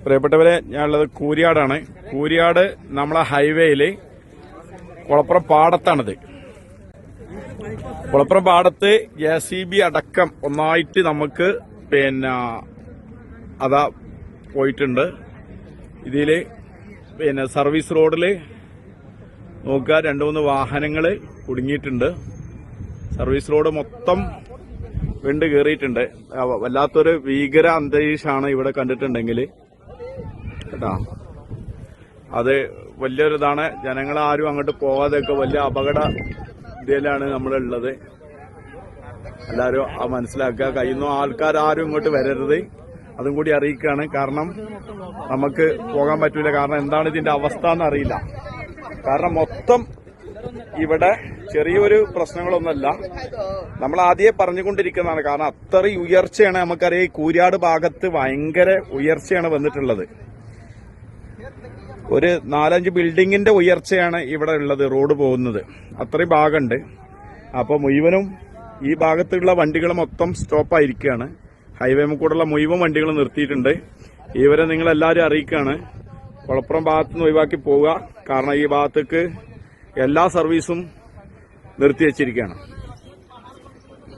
പ്രിയപ്പെട്ടവരെ, ഞാനുള്ളത് കൂരിയാടാണ്. കൂരിയാട് നമ്മളെ ഹൈവേയില് കുളപ്പുറം പാടത്താണിത്. കുളപ്പുറം പാടത്ത് JCB അടക്കം ഒന്നായിട്ട് നമുക്ക് അതാ പോയിട്ടുണ്ട്. ഇതില് സർവീസ് റോഡില് നോക്കുക, 2-3 വാഹനങ്ങള് കുടുങ്ങിയിട്ടുണ്ട്. സർവീസ് റോഡ് മൊത്തം വിണ്ട് കയറിയിട്ടുണ്ട്. വല്ലാത്തൊരു ഭീകര അന്തരീക്ഷമാണ് ഇവിടെ കണ്ടിട്ടുണ്ടെങ്കിൽ കേട്ടാ. അത് വലിയൊരിതാണ്. ജനങ്ങളാരും അങ്ങോട്ട് പോകാതെയൊക്കെ വലിയ അപകട ഇതിലാണ് നമ്മളുള്ളത്. എല്ലാവരും മനസ്സിലാക്കുക. കഴിയുന്ന ആൾക്കാരും ഇങ്ങോട്ട് വരരുത്, അതും കൂടി അറിയിക്കുകയാണ്. കാരണം നമുക്ക് പോകാൻ പറ്റൂല. കാരണം എന്താണ് ഇതിന്റെ അവസ്ഥ എന്നറിയില്ല. കാരണം മൊത്തം ഇവിടെ ചെറിയൊരു പ്രശ്നങ്ങളൊന്നുമല്ല, നമ്മൾ ആദ്യമേ പറഞ്ഞുകൊണ്ടിരിക്കുന്നതാണ്. കാരണം അത്രയും ഉയർച്ചയാണ്. നമുക്കറിയാം, ഈ കൂരിയാട് ഭാഗത്ത് ഭയങ്കര ഉയർച്ചയാണ് വന്നിട്ടുള്ളത്. ഒരു 4-5 ബിൽഡിങ്ങിന്റെ ഉയർച്ചയാണ് ഇവിടെ ഉള്ളത്. റോഡ് പോകുന്നത് അത്രയും ഭാഗമുണ്ട്. അപ്പോൾ മുഴുവനും ഈ ഭാഗത്തുള്ള വണ്ടികൾ മൊത്തം സ്റ്റോപ്പായിരിക്കുകയാണ്. ഹൈവേ കൂടെയുള്ള മുഴുവൻ വണ്ടികൾ നിർത്തിയിട്ടുണ്ട്. ഇവരെ നിങ്ങളെല്ലാവരും അറിയിക്കുകയാണ്, കുളപ്പുറം ഭാഗത്തുനിന്ന് ഒഴിവാക്കി പോവുക. കാരണം ഈ ഭാഗത്തേക്ക് എല്ലാ സർവീസും നിർത്തിവെച്ചിരിക്കുകയാണ്.